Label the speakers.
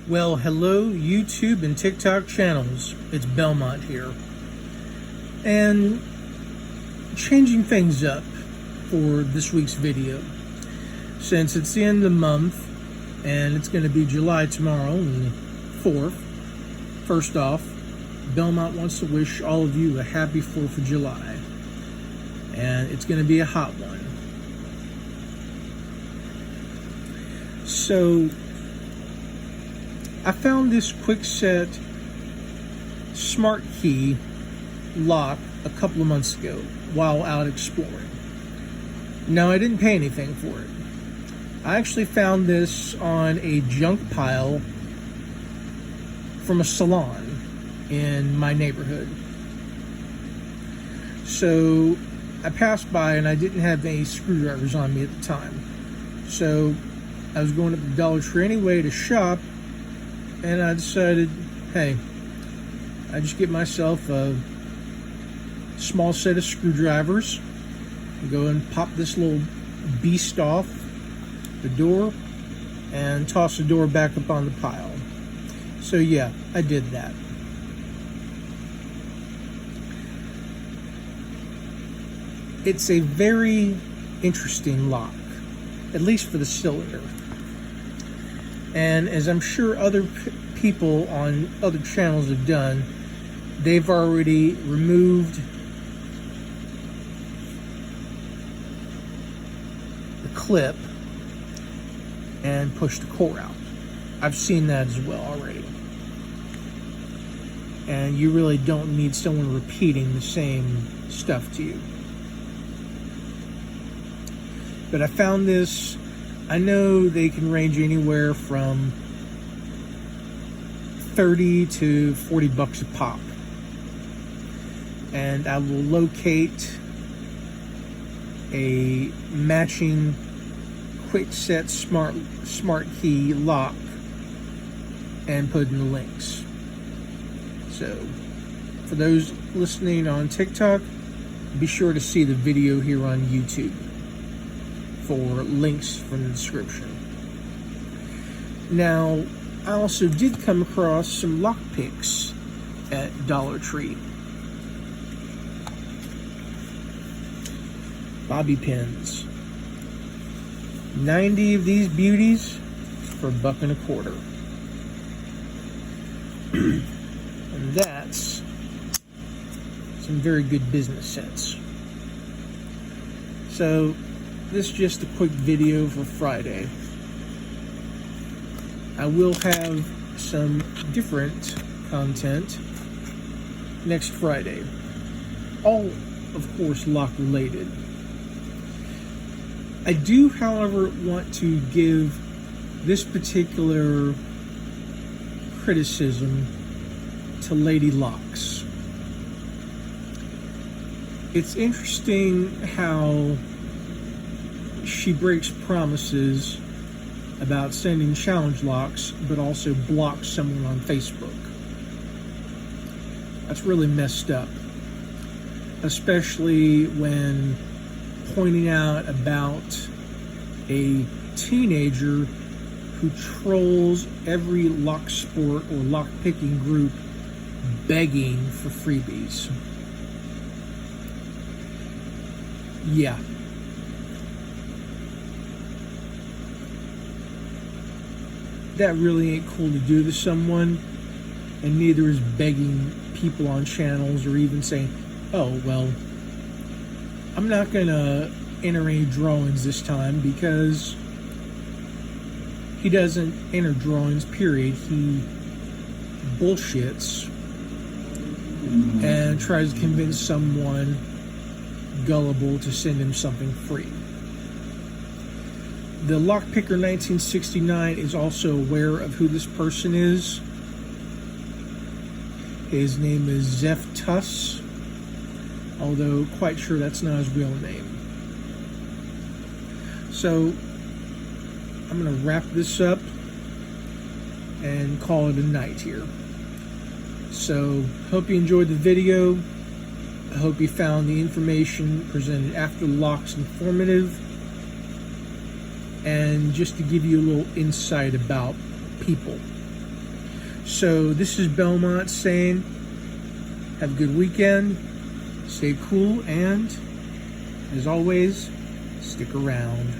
Speaker 1: Well, hello YouTube and TikTok channels. It's Belmont here. And changing things up for this week's video. Since it's the end of the month and it's going to be July tomorrow, the 4th. First off, Belmont wants to wish all of you a happy 4th of July. And it's going to be a hot one. So I found this Kwikset Smart key lock a couple of months ago while out exploring. Now, I didn't pay anything for it. I actually found this on a junk pile from a salon in my neighborhood. So I passed by and I didn't have any screwdrivers on me at the time. So I was going up to the Dollar Tree anyway to shop, and I decided, hey, I just get myself a small set of screwdrivers, go and pop this little beast off the door, and toss the door back up on the pile. So yeah, I did that. It's a very interesting lock, at least for the cylinder. And as I'm sure other people on other channels have done, they've already removed the clip and pushed the core out. I've seen that as well already. And you really don't need someone repeating the same stuff to you. But I found this. I know they can range anywhere from 30 to 40 bucks a pop. And I will locate a matching Kwikset Smart key lock and put in the links. So for those listening on TikTok, be sure to see the video here on YouTube for links from the description. Now, I also did come across some lock picks at Dollar Tree. Bobby pins. 90 of these beauties for $1.25. And that's some very good business sense. So this is just a quick video for Friday. I will have some different content next Friday. All, of course, lock related. I do, however, want to give this particular criticism to Lady Locks. It's interesting how she breaks promises about sending challenge locks, but also blocks someone on Facebook. That's really messed up, especially when pointing out about a teenager who trolls every locksport or lockpicking group begging for freebies. Yeah. That really ain't cool to do to someone, and neither is begging people on channels or even saying, oh, well, I'm not gonna enter any drawings this time, because he doesn't enter drawings, period. He bullshits and tries to convince someone gullible to send him something free. The Lockpicker 1969 is also aware of who this person is. His name is Zeph Tuss, although quite sure that's not his real name. So I'm going to wrap this up and call it a night here. So hope you enjoyed the video. I hope you found the information presented after the locks informative. And just to give you a little insight about people. So this is Belmont saying, have a good weekend, stay cool, and as always, stick around.